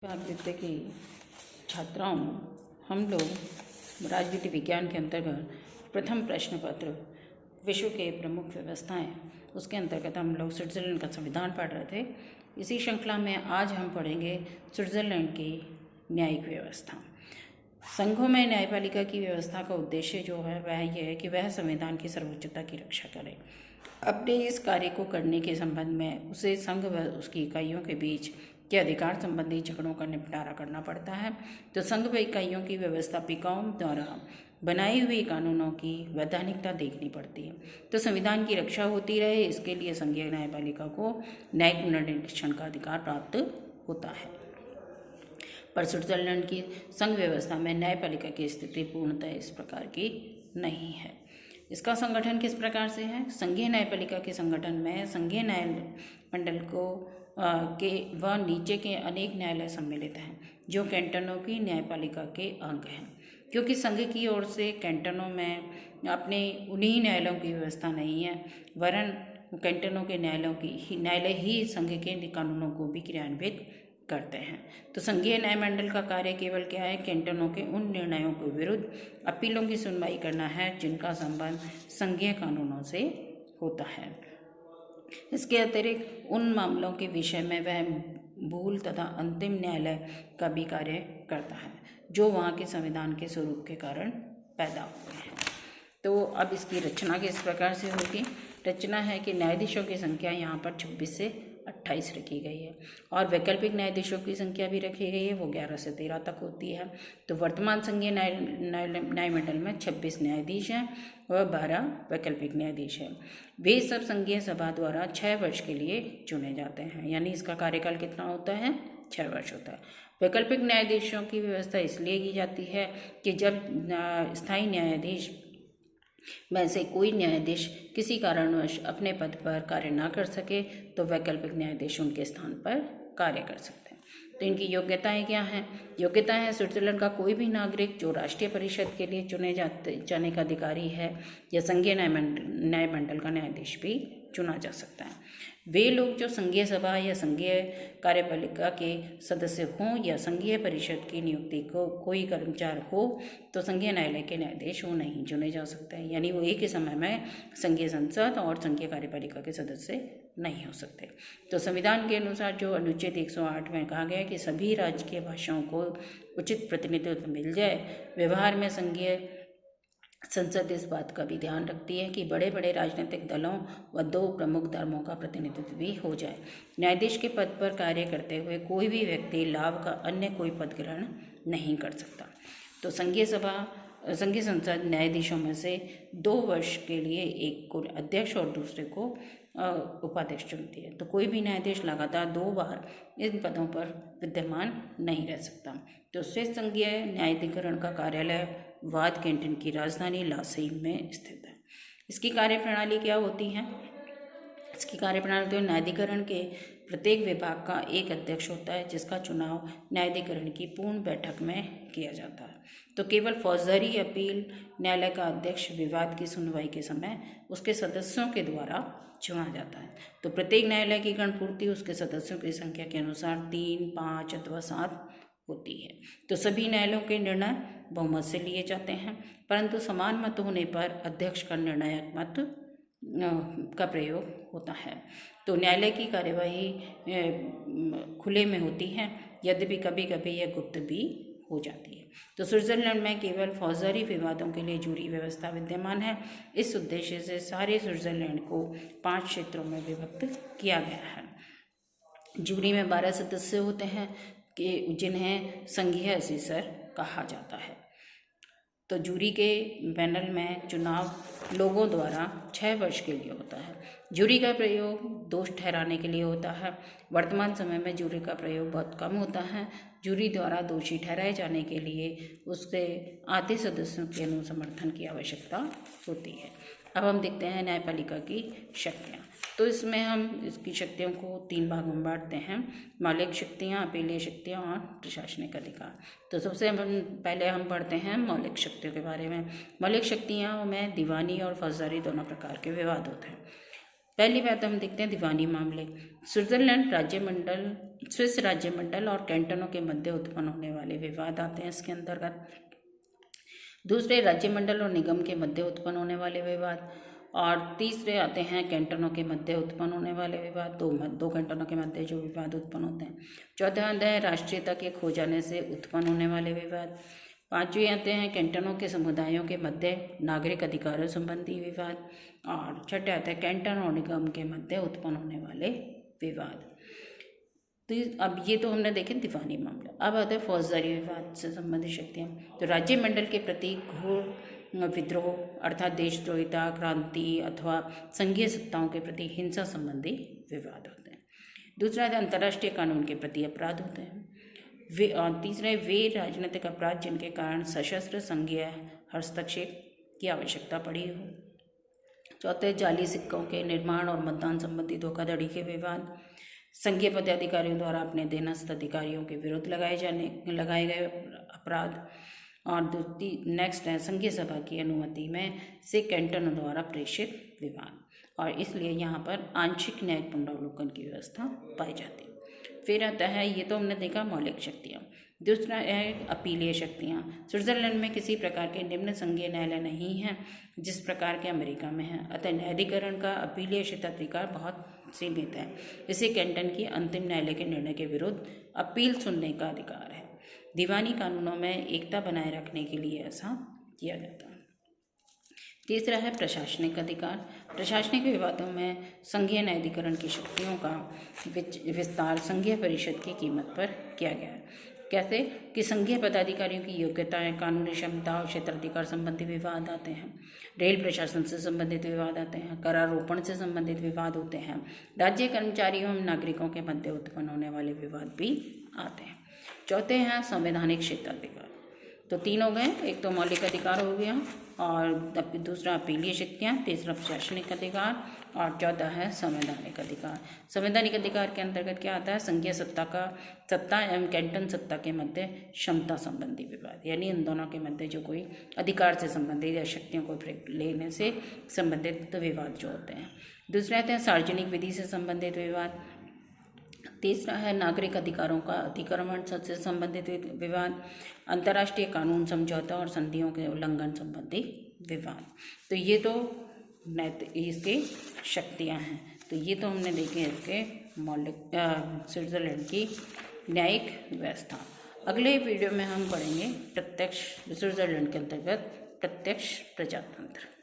विद्या की छात्राओं, हम लोग राजनीति विज्ञान के अंतर्गत प्रथम प्रश्न पत्र विश्व के प्रमुख व्यवस्थाएं, उसके अंतर्गत हम लोग स्विट्ज़रलैंड का संविधान पढ़ रहे थे। इसी श्रृंखला में आज हम पढ़ेंगे स्विट्ज़रलैंड की न्यायिक व्यवस्था। संघों में न्यायपालिका की व्यवस्था का उद्देश्य जो है वह यह है कि वह संविधान की सर्वोच्चता की रक्षा करे। अपने इस कार्य को करने के संबंध में उसे संघ व उसकी इकाइयों के बीच के अधिकार संबंधी झगड़ों का निपटारा करना पड़ता है। तो संघ व इकाइयों की व्यवस्थापिकाओं द्वारा बनाई हुई कानूनों की वैधानिकता देखनी पड़ती है। तो संविधान की रक्षा होती रहे, इसके लिए संघीय न्यायपालिका को न्यायिक निर्देशन का अधिकार प्राप्त होता है। पर स्विट्ज़रलैंड की संघ व्यवस्था में न्यायपालिका की स्थिति पूर्णतः इस प्रकार की नहीं है। इसका संगठन किस प्रकार से है? संघीय न्यायपालिका के संगठन में संघीय न्यायमंडल को के व नीचे के अनेक न्यायालय सम्मिलित हैं, जो कैंटनों की न्यायपालिका के अंग हैं। क्योंकि संघ की ओर से कैंटनों में अपने उन्हीं न्यायालयों की व्यवस्था नहीं है, वरन कैंटनों के न्यायालय ही संघ के कानूनों को भी क्रियान्वित करते हैं। तो संघीय न्यायमंडल का कार्य केवल क्या है? कैंटनों के उन निर्णयों के विरुद्ध अपीलों की सुनवाई करना है जिनका संबंध संघीय कानूनों से होता है। इसके अतिरिक्त उन मामलों के विषय में वह मूल तथा अंतिम न्यायालय का भी कार्य करता है, जो वहाँ के संविधान के स्वरूप के कारण पैदा हुए हैं। तो अब इसकी रचना किस प्रकार से होगी? रचना है कि न्यायाधीशों की संख्या यहाँ पर 26 से 28 रखी गई है और वैकल्पिक न्यायाधीशों की संख्या भी रखी गई है, वो 11 से 13 तक होती है। तो वर्तमान संघीय न्यायमंडल में 26 न्यायाधीश हैं व 12 वैकल्पिक न्यायाधीश हैं। वे सब संघीय सभा द्वारा 6 वर्ष के लिए चुने जाते हैं, यानी इसका कार्यकाल कितना होता है? 6 वर्ष होता है। वैकल्पिक न्यायाधीशों की व्यवस्था इसलिए की जाती है कि जब स्थायी न्यायाधीश में से कोई न्यायाधीश किसी कारणवश अपने पद पर कार्य न कर सके तो वैकल्पिक न्यायाधीश उनके स्थान पर कार्य कर सकते हैं। तो इनकी योग्यताएं क्या हैं? योग्यताएं हैं स्विट्ज़रलैंड का कोई भी नागरिक जो राष्ट्रीय परिषद के लिए चुने जाने का अधिकारी है या संघीय न्यायमंडल का न्यायाधीश भी चुना जा सकता है। वे लोग जो संघीय सभा या संघीय कार्यपालिका के सदस्य हों या संघीय परिषद की नियुक्ति को कोई कर्मचारी हो तो संघीय न्यायालय के न्यायाधीश वो नहीं चुने जा सकते हैं, यानी वो एक ही समय में संघीय संसद और संघीय कार्यपालिका के सदस्य नहीं हो सकते। तो संविधान के अनुसार जो अनुच्छेद 108 में कहा गया है कि सभी राजकीय भाषाओं को उचित प्रतिनिधित्व मिल जाए, व्यवहार में संघीय संसद इस बात का भी ध्यान रखती है कि बड़े बड़े राजनीतिक दलों व 2 प्रमुख धर्मों का प्रतिनिधित्व भी हो जाए। न्यायाधीश के पद पर कार्य करते हुए कोई भी व्यक्ति लाभ का अन्य कोई पद ग्रहण नहीं कर सकता। तो संघीय संसद न्यायाधीशों में से 2 वर्ष के लिए एक को अध्यक्ष और दूसरे को उपाध्यक्ष चुनती है। तो कोई भी न्यायाधीश लगातार 2 बार इन पदों पर विद्यमान नहीं रह सकता। तो स्विस संघीय न्यायाधिकरण का कार्यालय वाद कैंटन की राजधानी लासेन में स्थित है। इसकी कार्यप्रणाली क्या होती है? इसकी कार्यप्रणाली तो न्यायाधिकरण के प्रत्येक विभाग का एक अध्यक्ष होता है, जिसका चुनाव न्यायाधिकरण की पूर्ण बैठक में किया जाता है। तो केवल फौजदारी अपील न्यायालय का अध्यक्ष विवाद की सुनवाई के समय उसके सदस्यों के द्वारा चुना जाता है। तो प्रत्येक न्यायालय की गणपूर्ति उसके सदस्यों की संख्या के अनुसार 3, 5 अथवा 7 होती है। तो सभी न्यायालयों के निर्णय बहुमत से लिए जाते हैं, परंतु समान मत होने पर अध्यक्ष का निर्णायक मत का प्रयोग होता है। तो न्यायालय की कार्यवाही खुले में होती है, यद्यपि कभी कभी यह गुप्त भी हो जाती है। तो स्विट्ज़रलैंड में केवल फौजदारी विवादों के लिए जूरी व्यवस्था विद्यमान है। इस उद्देश्य से सारे स्विट्ज़रलैंड को 5 क्षेत्रों में विभक्त किया गया है। जूरी में 12 सदस्य होते हैं कि जिन्हें संघीय असीसर कहा जाता है। तो जूरी के पैनल में चुनाव लोगों द्वारा 6 वर्ष के लिए होता है। जूरी का प्रयोग दोष ठहराने के लिए होता है। वर्तमान समय में जूरी का प्रयोग बहुत कम होता है। जूरी द्वारा दोषी ठहराए जाने के लिए उसके आधे सदस्यों के अनुसमर्थन की आवश्यकता होती है। अब हम देखते हैं न्यायपालिका की शक्तियाँ। तो इसमें हम इसकी शक्तियों को 3 भागों में बांटते हैं: मौलिक शक्तियाँ, अपीलीय शक्तियाँ और प्रशासनिक अधिकार। तो सबसे पहले हम पढ़ते हैं मौलिक शक्तियों के बारे में। मौलिक शक्तियों में दीवानी और फौजदारी दोनों प्रकार के विवाद होते हैं। पहली बात हम देखते हैं दीवानी मामले। स्विट्जरलैंड राज्यमंडल, स्विस राज्यमंडल और कैंटनों के मध्य उत्पन्न होने वाले विवाद आते हैं इसके अंतर्गत। दूसरे, राज्यमंडल और निगम के मध्य उत्पन्न होने वाले विवाद। और तीसरे आते हैं कैंटनों के मध्य उत्पन्न होने वाले विवाद, दो कैंटनों के मध्य जो विवाद उत्पन्न होते हैं। चौथा आता है राष्ट्रीयता के खो जाने से उत्पन्न होने वाले विवाद। पांचवें आते हैं कैंटनों के समुदायों के मध्य नागरिक अधिकारों संबंधी विवाद। और छठे आते हैं कैंटन और निगम के मध्य उत्पन्न होने वाले विवाद। तो अब ये तो हमने देखे दीवानी मामला। अब आते हैं फौजदारी विवाद से संबंधित शक्तियाँ। तो राज्यमंडल के प्रति घोर विद्रोह अर्थात देशद्रोहिता, क्रांति अथवा संघीय सत्ताओं के प्रति हिंसा संबंधी विवाद होते हैं। दूसरा है अंतर्राष्ट्रीय कानून के प्रति अपराध होते हैं। तीसरा, वे राजनीतिक अपराध जिनके कारण सशस्त्र संघीय हस्तक्षेप की आवश्यकता पड़ी हो। चौथे, जाली सिक्कों के निर्माण और मतदान संबंधी धोखाधड़ी के विवाद। संघीय पदाधिकारियों द्वारा अपने अधीनस्थ अधिकारियों के विरुद्ध लगाए गए अपराध। और नेक्स्ट है संघीय सभा की अनुमति में से कैंटनों द्वारा प्रेषित विवाद। और इसलिए यहाँ पर आंशिक न्यायिक पुनरावलोकन की व्यवस्था पाई जाती है। फिर आता है, ये तो हमने देखा मौलिक शक्तियाँ। दूसरा है अपीलीय शक्तियाँ। स्विट्जरलैंड में किसी प्रकार के निम्न संघीय न्यायालय नहीं है जिस प्रकार के अमेरिका में है, अतः न्यायाधिकरण का अपीलीय क्षेत्राधिकार बहुत सीमित है। इसे कैंटन की अंतिम न्यायालय के निर्णय के विरुद्ध अपील सुनने का अधिकार है। दीवानी कानूनों में एकता बनाए रखने के लिए ऐसा किया जाता है। तीसरा है प्रशासनिक अधिकार। प्रशासनिक विवादों में संघीय न्यायाधिकरण की शक्तियों का विस्तार संघीय परिषद की कीमत पर किया गया है। कैसे कि संघीय पदाधिकारियों की योग्यताएं, कानूनी क्षमता और क्षेत्राधिकार संबंधी विवाद आते हैं। रेल प्रशासन से संबंधित विवाद आते हैं। करारोपण से संबंधित विवाद होते हैं। राज्य कर्मचारियों एवं नागरिकों के मध्य उत्पन्न होने वाले विवाद भी आते हैं। चौथे हैं संवैधानिक क्षेत्राधिकार। तो तीन हो गए, एक तो मौलिक अधिकार हो गया, और दूसरा अपीलीय शक्तियाँ, तीसरा प्रशासनिक अधिकार, और चौथा है संवैधानिक अधिकार। संवैधानिक अधिकार के अंतर्गत क्या आता है? संघीय सत्ता एवं कैंटन सत्ता के मध्य क्षमता संबंधी विवाद, यानी इन दोनों के मध्य जो कोई अधिकार से संबंधित या शक्तियों को लेने से संबंधित विवाद जो होते हैं। दूसरा आते हैं सार्वजनिक विधि से संबंधित विवाद। तीसरा है नागरिक अधिकारों का अतिक्रमण से संबंधित विवाद। अंतर्राष्ट्रीय कानून, समझौता और संधियों के उल्लंघन संबंधी विवाद। तो ये तो इसके शक्तियाँ हैं। तो ये तो हमने देखे इसके मौलिक स्विट्जरलैंड की न्यायिक व्यवस्था। अगले वीडियो में हम पढ़ेंगे प्रत्यक्ष, स्विट्जरलैंड के अंतर्गत प्रत्यक्ष प्रजातंत्र।